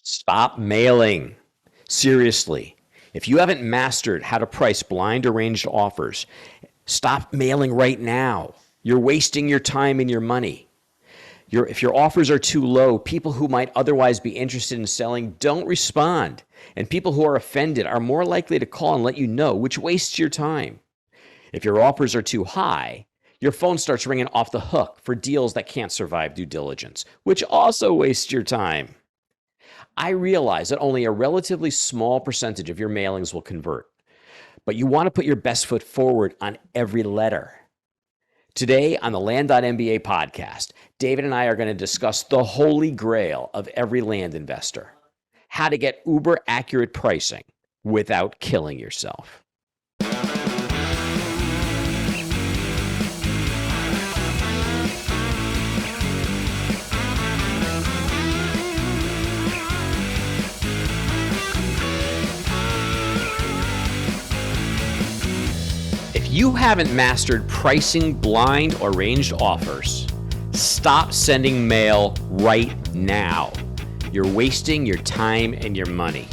Stop mailing. Seriously. If you haven't mastered how to price blind arranged offers, stop mailing right now. You're wasting your time and your money. If your offers are too low, people who might otherwise be interested in selling don't respond. And people who are offended are more likely to call and let you know, which wastes your time. If your offers are too high, your phone starts ringing off the hook for deals that can't survive due diligence, which also wastes your time. I realize that only a relatively small percentage of your mailings will convert, but you want to put your best foot forward on every letter. Today on the Land.MBA podcast, David and I are going to discuss the holy grail of every land investor: how to get uber accurate pricing without killing yourself. If you haven't mastered pricing blind or ranged offers, stop sending mail right now. You're wasting your time and your money.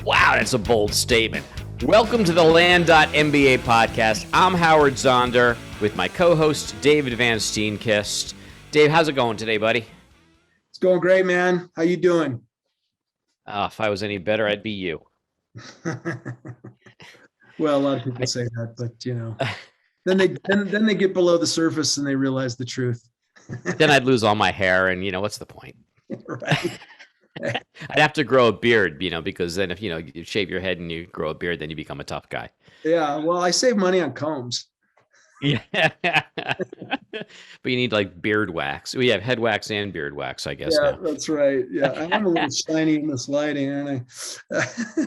Wow, that's a bold statement. Welcome to the Land.MBA podcast. I'm Howard Zonder with my co-host, David Van Steenkist. Dave, how's it going today, buddy? It's going great, man. How you doing? If I was any better, I'd be you. Well, a lot of people say that, but then they get below the surface and they realize the truth. Then I'd lose all my hair, and what's the point? Right. I'd have to grow a beard, because then if you shave your head and you grow a beard, then you become a tough guy. Yeah, well, I save money on combs. Yeah, but you need like beard wax. We have head wax and beard wax, I guess. Yeah, now. That's right. Yeah, I'm a little shiny in this lighting, aren't I?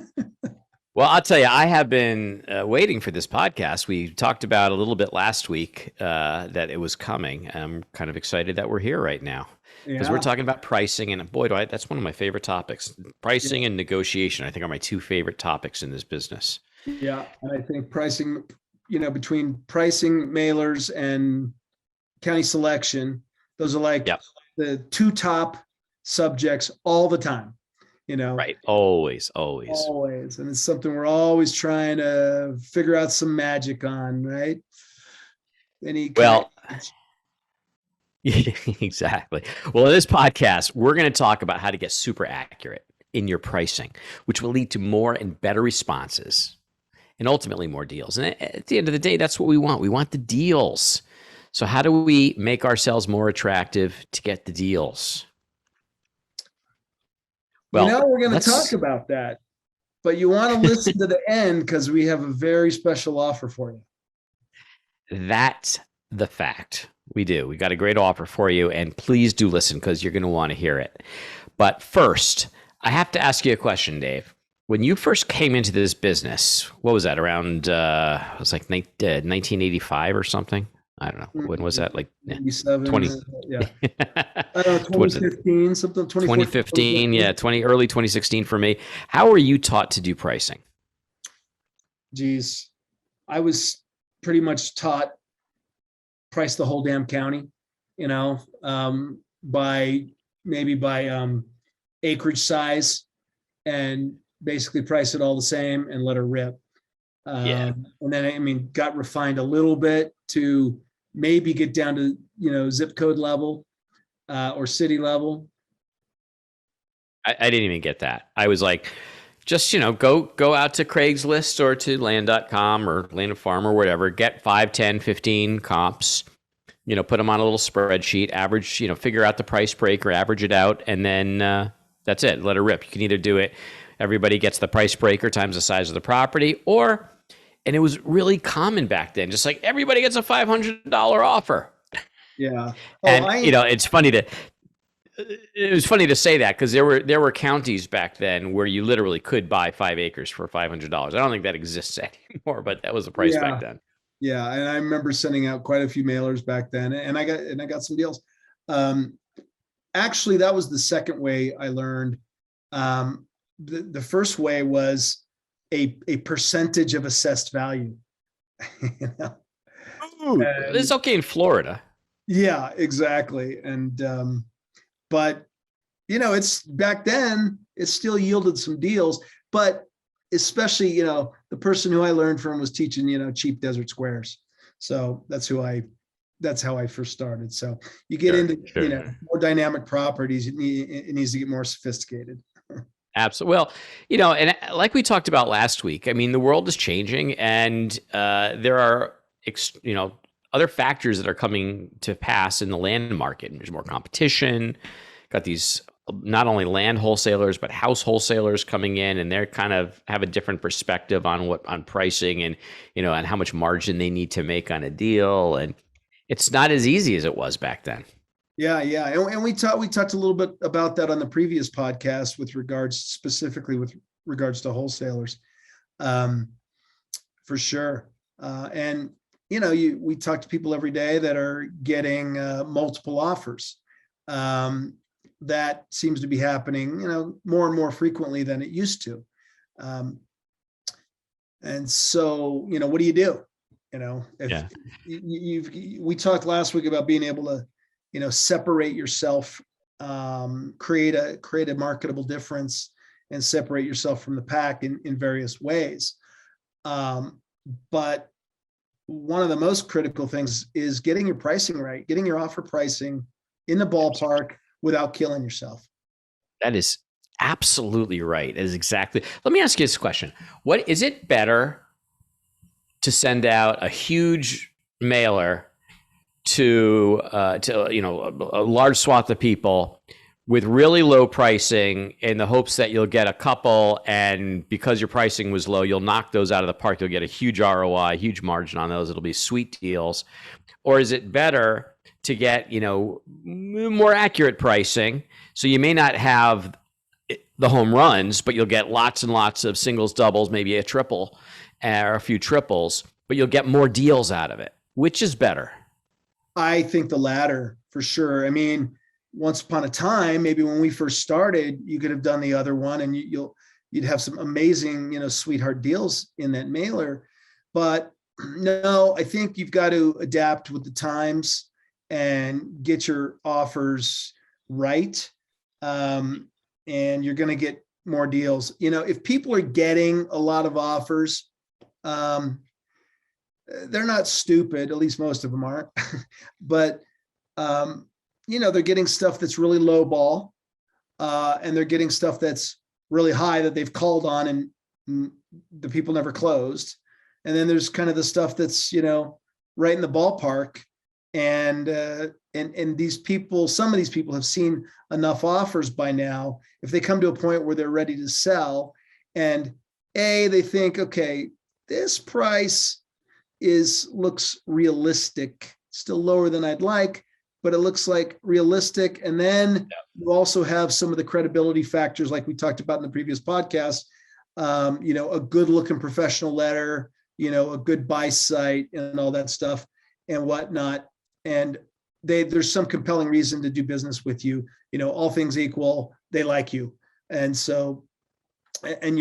Well, I'll tell you, I have been waiting for this podcast. We talked about a little bit last week that it was coming. I'm kind of excited that we're here right now because we're talking about pricing. And boy, that's one of my favorite topics. Pricing and negotiation, I think, are my two favorite topics in this business. Yeah, and I think pricing, between pricing, mailers, and county selection, those are like the two top subjects all the time. Right. Always. And it's something we're always trying to figure out some magic on, right? Exactly. Well, in this podcast, we're going to talk about how to get super accurate in your pricing, which will lead to more and better responses and ultimately more deals. And at the end of the day, that's what we want. We want the deals. So how do we make ourselves more attractive to get the deals? Well, we're going to talk about that, but you want to listen to the end because we have a very special offer for you. That's the fact. We do. We got a great offer for you, and please do listen because you're going to want to hear it. But first, I have to ask you a question, Dave. When you first came into this business, what was that, around, it was like 1985 or something? I don't know. When was that? Like 97, 20. Yeah. I don't know, 2015, something. 2015, yeah, early 2016 for me. How were you taught to do pricing? Geez, I was pretty much taught price the whole damn county, by acreage size, and basically price it all the same and let her rip. And then, got refined a little bit to maybe get down to, zip code level or city level. I didn't even get that. I was like, just, go out to Craigslist or to land.com or Land Farm or whatever, get 5, 10, 15 comps, put them on a little spreadsheet, average, figure out the price break or average it out. And then that's it. Let her rip. You can either do it. Everybody gets the price breaker times the size of the property, and it was really common back then. Just like everybody gets a $500 offer. Yeah. It's funny it was funny to say that because there were counties back then where you literally could buy 5 acres for $500. I don't think that exists anymore, but that was the price back then. Yeah. And I remember sending out quite a few mailers back then, and I got some deals. Actually, that was the second way I learned. The first way was a percentage of assessed value. It's okay in Florida. Yeah, exactly. And but it's back then, it still yielded some deals, but especially, the person who I learned from was teaching, cheap desert squares. So that's how I first started. So you get Sure, into, sure. more dynamic properties, it needs to get more sophisticated. Absolutely. Well, and like we talked about last week, I mean, the world is changing, and there are, other factors that are coming to pass in the land market. There's more competition. Got these not only land wholesalers but house wholesalers coming in, and they're kind of have a different perspective on pricing and and how much margin they need to make on a deal, and it's not as easy as it was back then. Yeah, yeah, and we talked a little bit about that on the previous podcast specifically with regards to wholesalers, um, for sure. And we talk to people every day that are getting multiple offers. That seems to be happening, more and more frequently than it used to. And so, what do you do? If Yeah. we talked last week about being able to, separate yourself, create a marketable difference and separate yourself from the pack in various ways. But one of the most critical things is getting your pricing right, getting your offer pricing in the ballpark without killing yourself. That is absolutely right. That is exactly. Let me ask you this question. What is it better to send out a huge mailer to a large swath of people with really low pricing in the hopes that you'll get a couple, and because your pricing was low, you'll knock those out of the park, you'll get a huge ROI, huge margin on those, it'll be sweet deals? Or is it better to get more accurate pricing, so you may not have the home runs, but you'll get lots and lots of singles, doubles, maybe a triple or a few triples, but you'll get more deals out of it? Which is better? I think the latter, for sure. I mean, once upon a time, maybe when we first started, you could have done the other one, and you'd have some amazing, sweetheart deals in that mailer. But no, I think you've got to adapt with the times and get your offers right. And you're going to get more deals. If people are getting a lot of offers, they're not stupid, at least most of them aren't. But they're getting stuff that's really low ball, and they're getting stuff that's really high that they've called on, and the people never closed. And then there's kind of the stuff that's right in the ballpark, and these people, some of these people have seen enough offers by now. If they come to a point where they're ready to sell, and they think, okay, this price looks realistic, still lower than I'd like, but it looks like realistic. And then you also have some of the credibility factors, like we talked about in the previous podcast. A good looking professional letter, a good buy site and all that stuff and whatnot. And there's some compelling reason to do business with you. All things equal, they like you. And so, and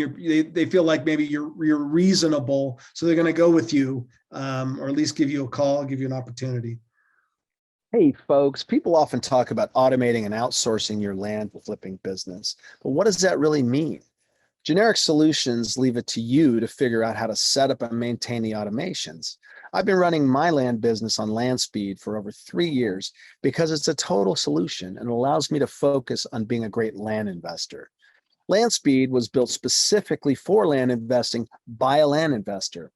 they feel like maybe you're reasonable, so they're going to go with you, or at least give you a call, give you an opportunity. Hey, folks, people often talk about automating and outsourcing your land flipping business, but what does that really mean? Generic solutions leave it to you to figure out how to set up and maintain the automations. I've been running my land business on Land.MBA for over 3 years because it's a total solution and allows me to focus on being a great land investor. Land.MBA was built specifically for land investing by a land investor.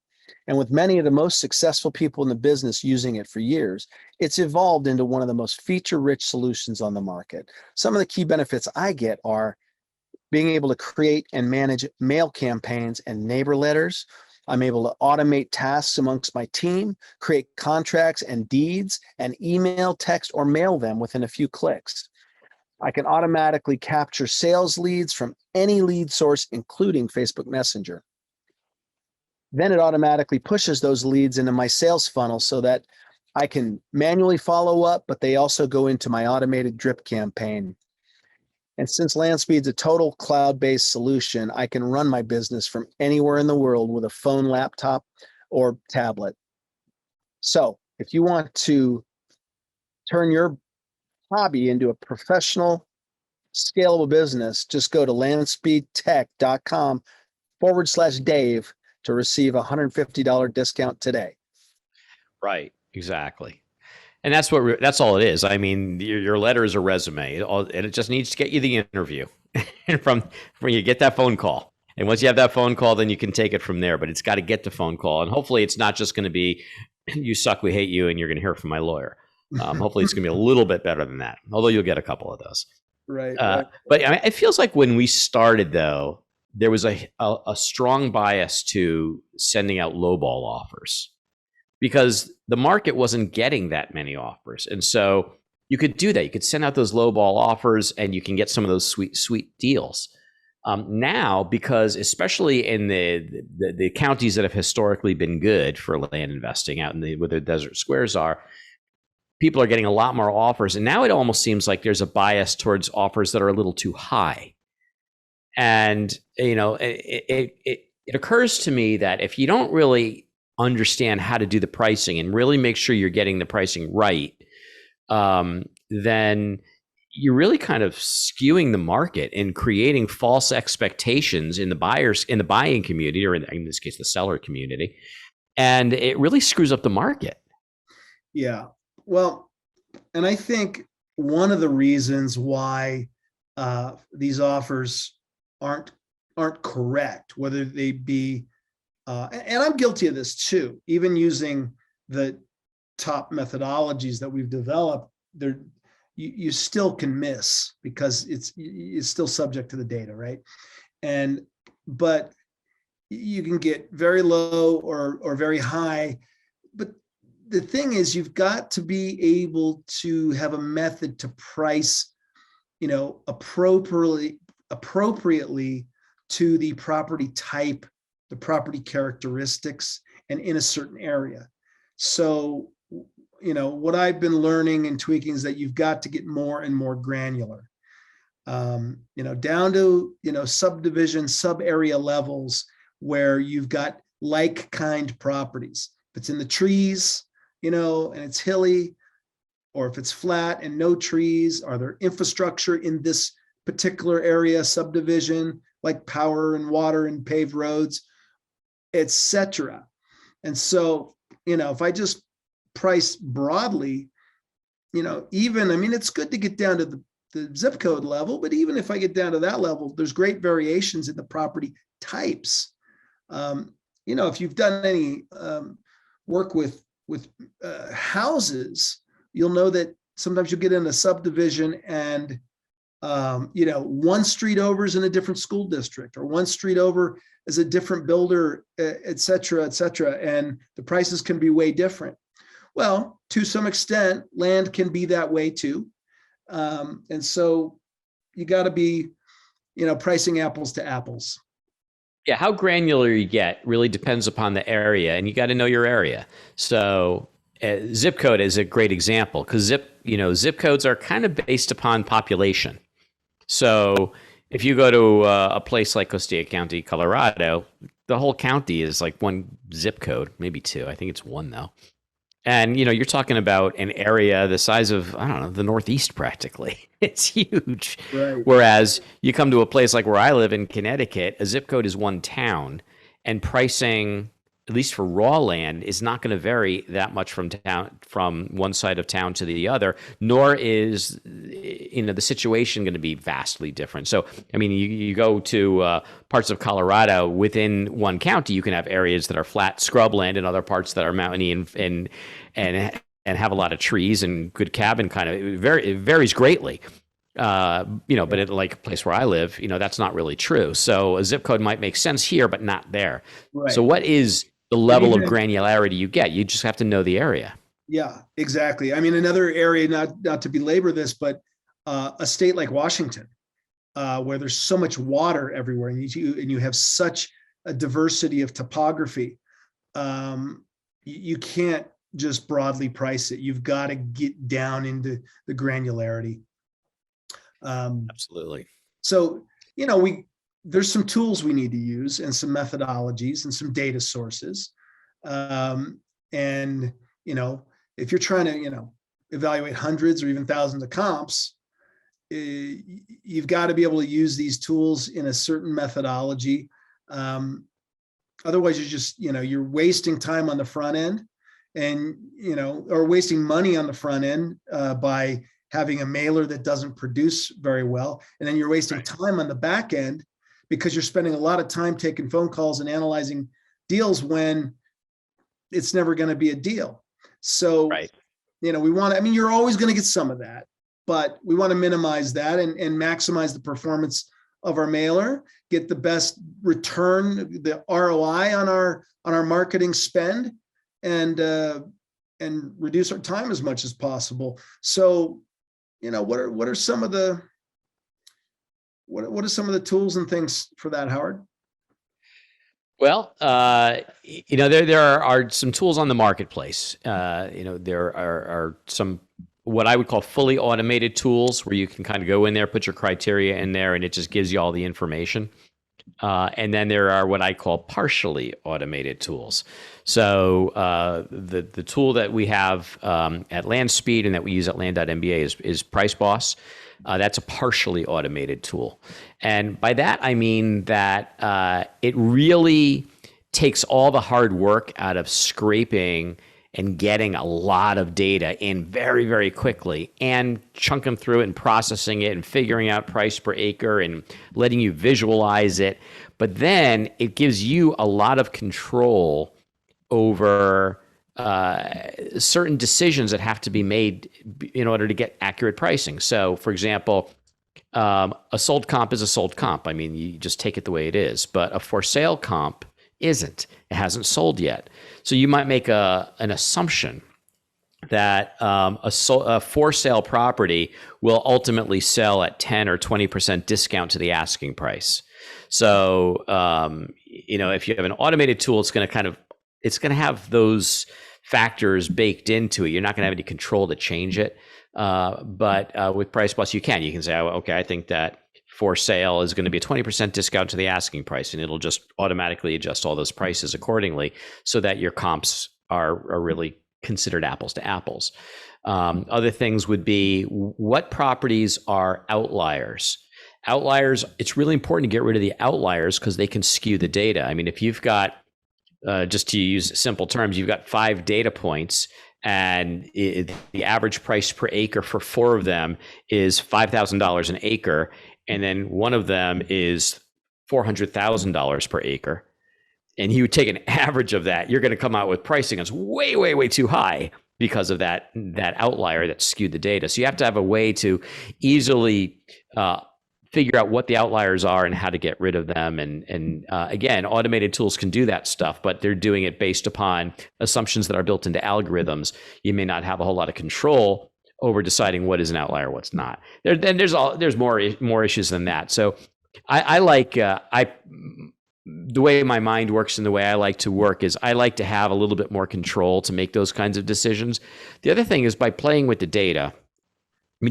And with many of the most successful people in the business using it for years, it's evolved into one of the most feature-rich solutions on the market. Some of the key benefits I get are being able to create and manage mail campaigns and neighbor letters. I'm able to automate tasks amongst my team, create contracts and deeds, and email, text, or mail them within a few clicks. I can automatically capture sales leads from any lead source, including Facebook Messenger. Then it automatically pushes those leads into my sales funnel so that I can manually follow up, but they also go into my automated drip campaign. And since Land.MBA is a total cloud-based solution, I can run my business from anywhere in the world with a phone, laptop, or tablet. So if you want to turn your hobby into a professional scalable business, just go to landspeedtech.com/Dave to receive a $150 discount today. Right. Exactly. And that's that's all it is. I mean, your letter is a resume, and it just needs to get you the interview. And from you get that phone call, and once you have that phone call, then you can take it from there. But it's got to get the phone call, and hopefully, it's not just going to be, "You suck, we hate you," and you're going to hear from my lawyer. Hopefully, it's going to be a little bit better than that. Although you'll get a couple of those. Right. But I mean, it feels like when we started, though, there was a strong bias to sending out lowball offers, because the market wasn't getting that many offers. And so you could do that. You could send out those lowball offers and you can get some of those sweet deals. Now, because especially in the counties that have historically been good for land investing out in where the desert squares are, people are getting a lot more offers. And now it almost seems like there's a bias towards offers that are a little too high. And, it occurs to me that if you don't really understand how to do the pricing and really make sure you're getting the pricing right, then you're really kind of skewing the market and creating false expectations in the buying community, or in this case, the seller community. And it really screws up the market. Yeah. Well, and I think one of the reasons why these offers aren't correct, whether they be and I'm guilty of this too, even using the top methodologies that we've developed, you still can miss because it's still subject to the data, right? But you can get very low or very high. But the thing is, you've got to be able to have a method to price, appropriately to the property type, the property characteristics, and in a certain area. So, what I've been learning and tweaking is that you've got to get more and more granular, down to, subdivision, sub area levels where you've got like kind properties. If it's in the trees, and it's hilly, or if it's flat and no trees, are there infrastructure in this particular area, subdivision, like power and water and paved roads, etc. And so, if I just price broadly, it's good to get down to the zip code level, but even if I get down to that level, there's great variations in the property types. If you've done any work with houses, you'll know that sometimes you'll get in a subdivision and one street over is in a different school district, or one street over is a different builder, et cetera, and the prices can be way different. Well, to some extent, land can be that way too. And so you got to be, pricing apples to apples. Yeah, how granular you get really depends upon the area, and you got to know your area. So zip code is a great example, because zip codes are kind of based upon population. So if you go to a place like Costilla County, Colorado, the whole county is like one zip code, maybe two. I think it's one though. And, you're talking about an area the size of, I don't know, the Northeast practically. It's huge. Right. Whereas you come to a place like where I live in Connecticut, a zip code is one town, and pricing, at least for raw land, is not going to vary that much from one side of town to the other, nor is the situation going to be vastly different. So, you go to parts of Colorado within one county, you can have areas that are flat scrubland and other parts that are mountainy and have a lot of trees and good cabin kind of. It varies greatly. But at like a place where I live, that's not really true. So a zip code might make sense here, but not there. Right. So what is the level of granularity you get? You just have to know the area. Yeah, exactly. Another area, not to belabor this, but a state like Washington, where there's so much water everywhere, and you have such a diversity of topography, you can't just broadly price it. You've got to get down into the granularity. Absolutely. So, there's some tools we need to use, and some methodologies, and some data sources. If you're trying to, evaluate hundreds or even thousands of comps, you've got to be able to use these tools in a certain methodology. Otherwise you're just, you're wasting time on the front end and, or wasting money on the front end by having a mailer that doesn't produce very well. And then you're wasting time on the back end because you're spending a lot of time taking phone calls and analyzing deals when it's never going to be a deal. So, we want to, you're always going to get some of that, but we want to minimize that and maximize the performance of our mailer, get the best return, the ROI on our marketing spend, and reduce our time as much as possible. So, what are some of the tools and things for that, Howard? Well, there are some tools on the marketplace. There are some what I would call fully automated tools where you can kind of go in there, put your criteria in there, and it just gives you all the information. And then there are what I call partially automated tools. So the tool that we have at LandSpeed and that we use at Land.MBA is Price Boss. That's a partially automated tool. And by that, I mean that it really takes all the hard work out of scraping and getting a lot of data in very, very quickly and chunking through it and processing it and figuring out price per acre and letting you visualize it. But then it gives you a lot of control over certain decisions that have to be made in order to get accurate pricing. So, for example, a sold comp is a sold comp. You just take it the way it is. But a for sale comp isn't. It hasn't sold yet. So you might make an assumption that a for sale property will ultimately sell at 10 or 20% discount to the asking price. So, if you have an automated tool, it's going to have those factors baked into it. You're not going to have any control to change it. But with Price Plus, you can say, oh, okay, I think that for sale is going to be a 20% discount to the asking price, and it'll just automatically adjust all those prices accordingly so that your comps are really considered apples to apples. Other things would be what properties are outliers. Outliers, it's really important to get rid of the outliers because they can skew the data. If you've got, just to use simple terms, you've got 5 data points and the average price per acre for 4 of them is $5,000 an acre, and then one of them is $400,000 per acre, and you take an average of that, you're going to come out with pricing that's way, way, way too high because of that outlier that skewed the data. So you have to have a way to easily figure out what the outliers are and how to get rid of them. And again, automated tools can do that stuff, but they're doing it based upon assumptions that are built into algorithms. You may not have a whole lot of control over deciding what is an outlier, what's not. There's more issues than that. So I like the way my mind works and the way I like to work is I like to have a little bit more control to make those kinds of decisions. The other thing is by playing with the data.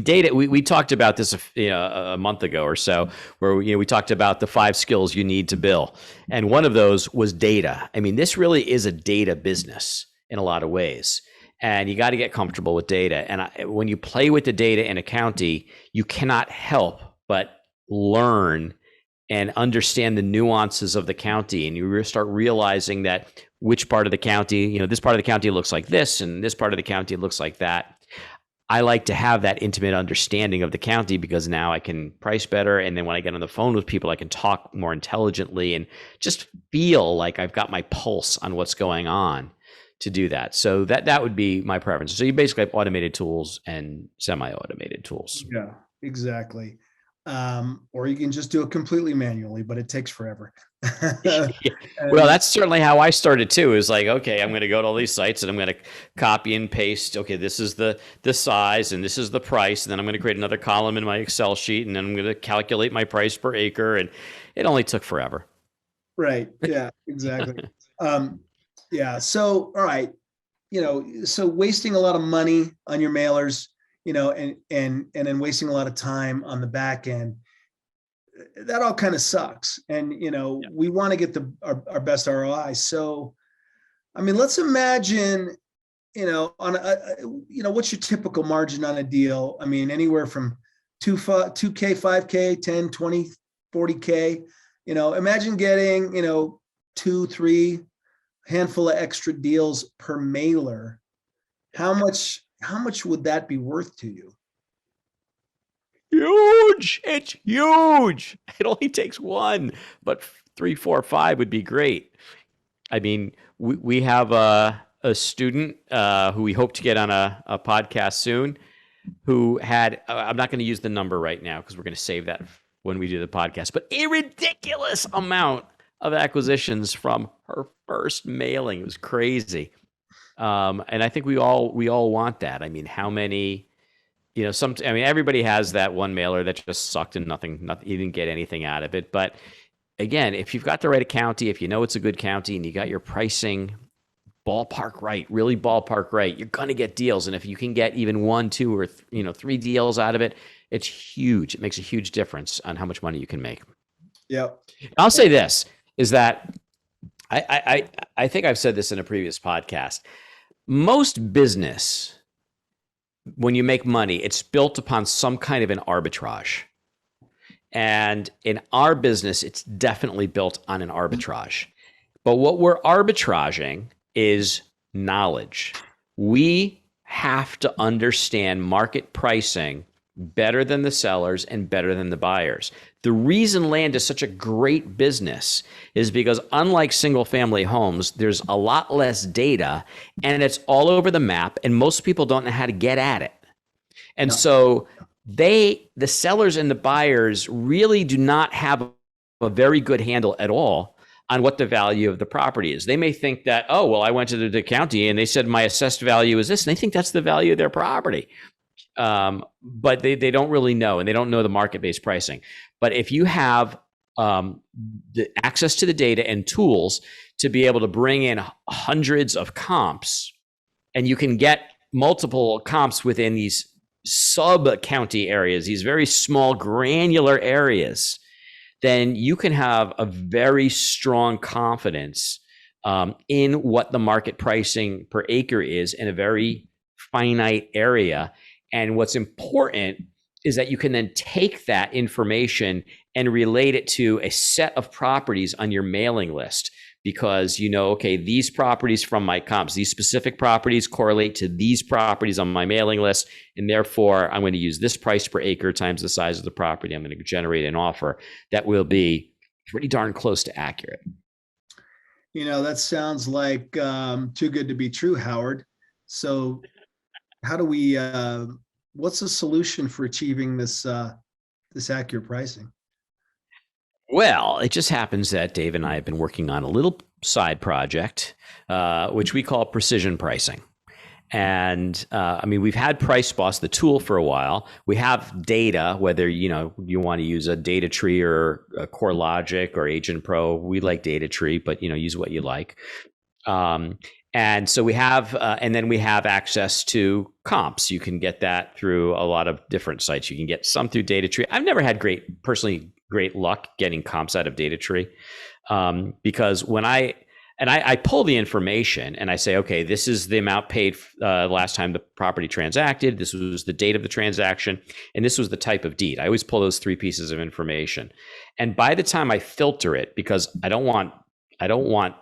Data, we talked about this a month ago or so, where we talked about the 5 skills you need to bill. And one of those was data. This really is a data business in a lot of ways. And you got to get comfortable with data. And when you play with the data in a county, you cannot help but learn and understand the nuances of the county. And you start realizing that which part of the county, this part of the county looks like this, and this part of the county looks like that. I like to have that intimate understanding of the county because now I can price better. And then when I get on the phone with people, I can talk more intelligently and just feel like I've got my pulse on what's going on to do that. So that would be my preference. So you basically have automated tools and semi-automated tools. Yeah, exactly. Or you can just do it completely manually, but it takes forever. Well, that's certainly how I started too. Is like, okay, I'm going to go to all these sites and I'm going to copy and paste. Okay, this is the size and this is the price. And then I'm going to create another column in my Excel sheet, and then I'm going to calculate my price per acre. And it only took forever. Right. Yeah, exactly. Yeah. So, all right. So wasting a lot of money on your mailers, and then wasting a lot of time on the back end, that all kind of sucks. And, we want to get our best ROI. So, let's imagine, on what's your typical margin on a deal? Anywhere from 2K, 5K, 10, 20, 40K. Imagine getting, 2, 3 handful of extra deals per mailer. How much would that be worth to you? Huge. It's huge. It only takes one, but 3, 4, 5 would be great. I mean, we have a student who we hope to get on a podcast soon, who had, I'm not going to use the number right now because we're going to save that when we do the podcast, but a ridiculous amount of acquisitions from her first mailing. It was crazy. And I think we all want that. I mean, how many, everybody has that one mailer that just sucked and nothing, you didn't get anything out of it. But again, if you've got the right county, if you know it's a good county and you got your pricing ballpark right, really ballpark right, you're going to get deals. And if you can get even 1, 2, or 3 deals out of it, it's huge. It makes a huge difference on how much money you can make. Yeah. I'll say this is that I think I've said this in a previous podcast. Most business, when you make money, it's built upon some kind of an arbitrage. And in our business, it's definitely built on an arbitrage. But what we're arbitraging is knowledge. We have to understand market pricing better than the sellers and better than the buyers. The reason land is such a great business is because unlike single family homes, there's a lot less data and it's all over the map and most people don't know how to get at it. And so the sellers and the buyers really do not have a very good handle at all on what the value of the property is. They may think that, oh, well, I went to the county and they said my assessed value is this, and they think that's the value of their property. But they don't really know, and they don't know the market-based pricing. But if you have the access to the data and tools to be able to bring in hundreds of comps, and you can get multiple comps within these sub-county areas, these very small granular areas, then you can have a very strong confidence in what the market pricing per acre is in a very finite area. And what's important is that you can then take that information and relate it to a set of properties on your mailing list, because okay, these properties from my comps, these specific properties correlate to these properties on my mailing list, and therefore I'm going to use this price per acre times the size of the property. I'm going to generate an offer that will be pretty darn close to accurate. That sounds like too good to be true, Howard. So how do we, what's the solution for achieving this accurate pricing? Well, it just happens that Dave and I have been working on a little side project, which we call precision pricing. And we've had Price Boss, the tool, for a while. We have data, whether you want to use a data tree or a CoreLogic or Agent Pro. We like data tree, but use what you like. And so we have, and then we have access to comps. You can get that through a lot of different sites. You can get some through data tree. I've never had great luck getting comps out of data tree, because when I pull the information and I say, okay, this is the amount paid last time the property transacted. This was the date of the transaction, and this was the type of deed. I always pull those 3 pieces of information. And by the time I filter it, because I don't want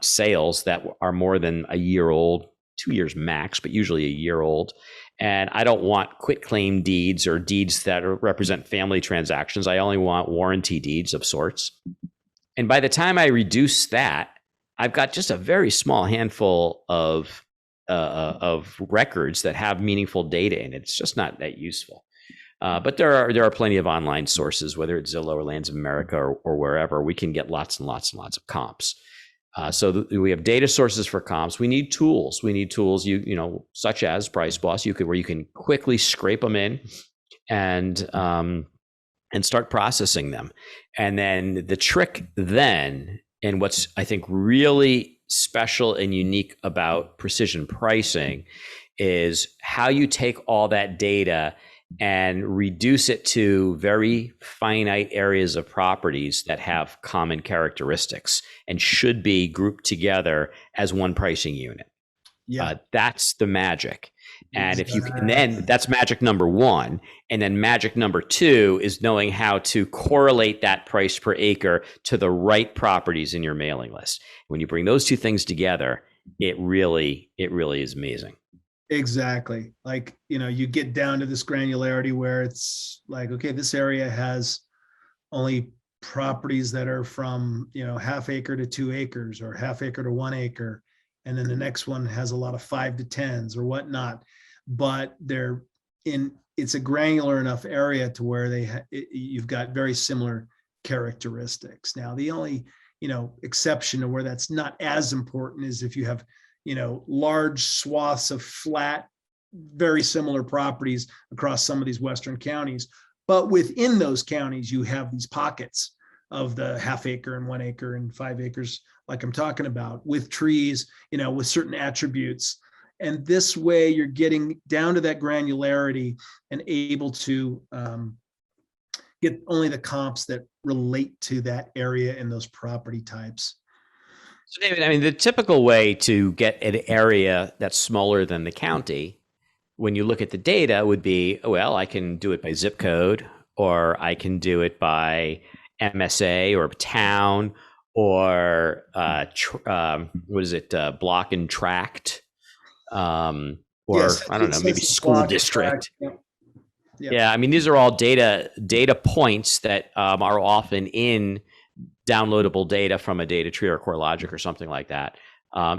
sales that are more than a year old, 2 years max, but usually a year old. And I don't want quitclaim deeds or deeds that represent family transactions. I only want warranty deeds of sorts. And by the time I reduce that, I've got just a very small handful of records that have meaningful data in it. It's just not that useful. But there are plenty of online sources, whether it's Zillow or Lands of America or wherever. We can get lots and lots and lots of comps. So we have data sources for comps. We need tools. Such as Price Boss, where you can quickly scrape them in and start processing them. And then the trick then, and what's I think really special and unique about precision pricing, is how you take all that data and reduce it to very finite areas of properties that have common characteristics and should be grouped together as one pricing unit. Yeah, that's the magic. And if you and Exactly. then that's magic number one. And then magic number two is knowing how to correlate that price per acre to the right properties in your mailing list. When you bring those two things together, it really is amazing. Exactly. Like, you get down to this granularity where it's like, okay, this area has only properties that are from, half acre to 2 acres or half acre to 1 acre. And then the next one has a lot of 5 to 10s or whatnot. But it's a granular enough area to where you've got very similar characteristics. Now, the only, exception to where that's not as important is if you have, large swaths of flat, very similar properties across some of these Western counties. But within those counties, you have these pockets of the half acre and 1 acre and 5 acres, like I'm talking about, with trees, with certain attributes. And this way you're getting down to that granularity and able to get only the comps that relate to that area and those property types. So, David, I mean, the typical way to get an area that's smaller than the county, when you look at the data, would be, well, I can do it by zip code, or I can do it by MSA or town, or what is it, block and tract, or Yes, I don't know, maybe school district. Yep. Yeah, I mean, these are all data points that are often in downloadable data from a data tree or CoreLogic or something like that.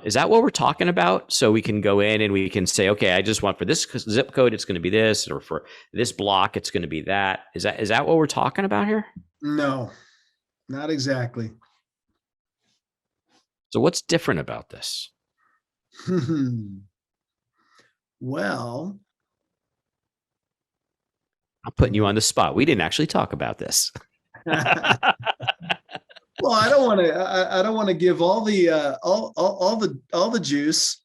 Is that what we're talking about? So we can go in and we can say, okay, I just want for this zip code, it's going to be this, or for this block, it's going to be that. Is that what we're talking about here? No, not exactly. So what's different about this? Well, I'm putting you on the spot. We didn't actually talk about this. well, I don't want to give all the juice.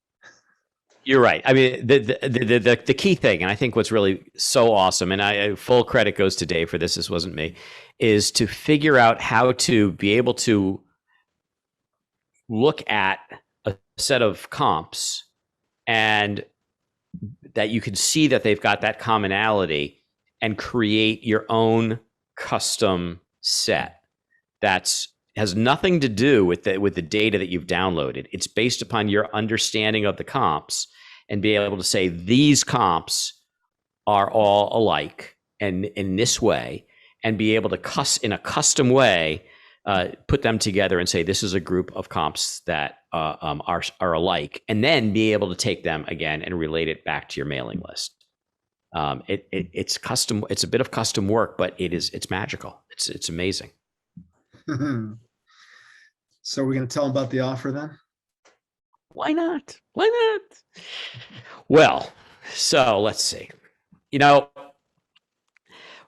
You're right. I mean, the key thing, and I think what's really so awesome, and full credit goes to Dave for this. This wasn't me, is to figure out how to be able to look at a set of comps and that you can see that they've got that commonality and create your own custom set that's has nothing to do with the data that you've downloaded. It's based upon your understanding of the comps and be able to say these comps are all alike and in this way, and be able to in a custom way put them together and say this is a group of comps that are alike, and then be able to take them again and relate it back to your mailing list. It's custom. It's a bit of custom work, but it's magical. It's amazing. So we're going to tell them about the offer then? Why not? Why not? Well, so let's see.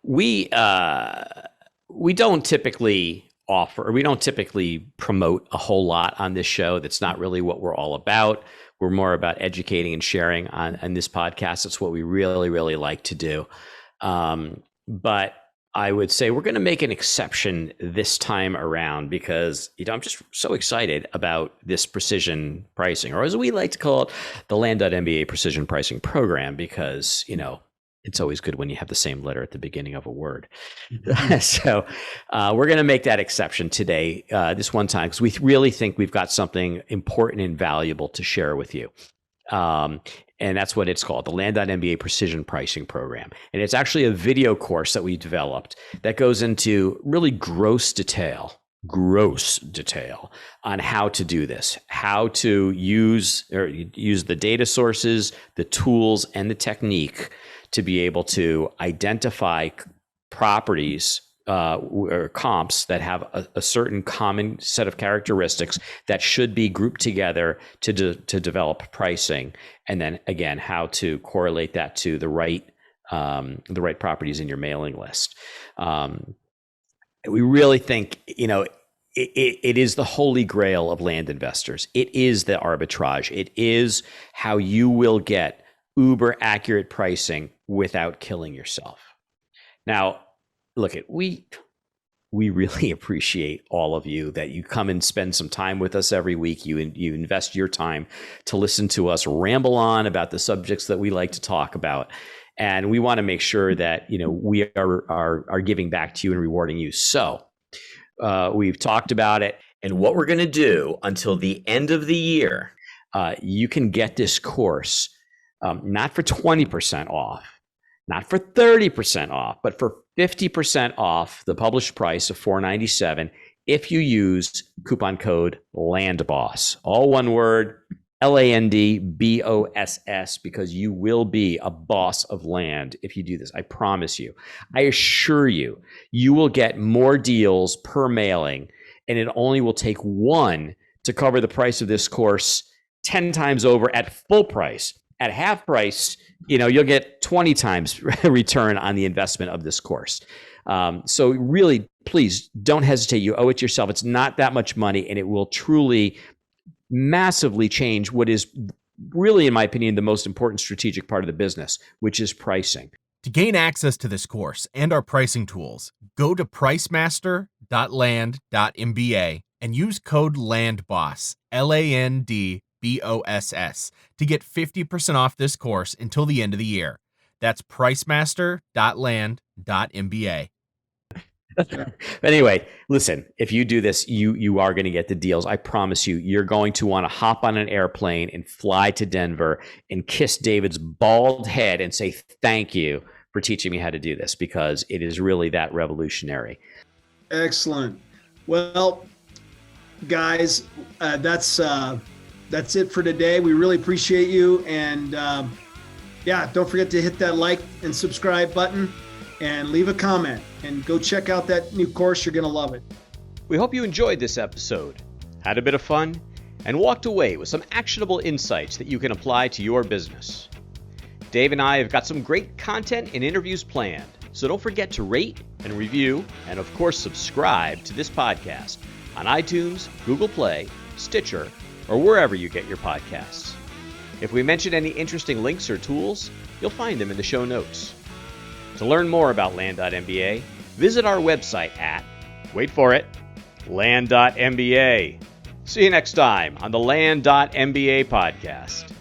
We don't typically offer, or we don't typically promote a whole lot on this show. That's not really what we're all about. We're more about educating and sharing on this podcast. That's what we really, really like to do. But I would say we're going to make an exception this time around because I'm just so excited about this precision pricing, or as we like to call it, the Land.MBA precision pricing program, because it's always good when you have the same letter at the beginning of a word. So we're going to make that exception today, this one time, because we really think we've got something important and valuable to share with you. And that's what it's called, the Land.MBA Precision Pricing Program. And it's actually a video course that we developed that goes into really gross detail on how to do this, how to use the data sources, the tools, and the technique to be able to identify properties or comps that have a certain common set of characteristics that should be grouped together to develop pricing, and then again how to correlate that to the right properties in your mailing list. We really think it is the holy grail of land investors. It is the arbitrage. It is how you will get uber accurate pricing without killing yourself. Now, look, we we really appreciate all of you, that you come and spend some time with us every week. You invest your time to listen to us ramble on about the subjects that we like to talk about. And we want to make sure that, we are giving back to you and rewarding you. So we've talked about it. And what we're going to do until the end of the year, you can get this course not for 20% off, not for 30% off, but for 50% off the published price of $497 if you use coupon code LANDBOSS. All one word, LANDBOSS, because you will be a boss of land if you do this. I promise you. I assure you, you will get more deals per mailing, and it only will take one to cover the price of this course 10 times over at full price. At half price, you'll get 20 times return on the investment of this course. So really, please don't hesitate. You owe it to yourself. It's not that much money, and it will truly massively change what is really, in my opinion, the most important strategic part of the business, which is pricing. To gain access to this course and our pricing tools, go to pricemaster.land.MBA and use code LANDBOSS, LANDBOSS, to get 50% off this course until the end of the year. That's pricemaster.land.MBA. Anyway, listen, if you do this, you are going to get the deals. I promise you, you're going to want to hop on an airplane and fly to Denver and kiss David's bald head and say, thank you for teaching me how to do this, because it is really that revolutionary. Excellent. Well, guys, that's it for today. We really appreciate you. And don't forget to hit that like and subscribe button and leave a comment, and go check out that new course. You're going to love it. We hope you enjoyed this episode, had a bit of fun, and walked away with some actionable insights that you can apply to your business. Dave and I have got some great content and interviews planned, so don't forget to rate and review, and of course subscribe to this podcast on iTunes, Google Play, Stitcher, or wherever you get your podcasts. If we mention any interesting links or tools, you'll find them in the show notes. To learn more about Land.MBA, visit our website at, wait for it, Land.MBA. See you next time on the Land.MBA podcast.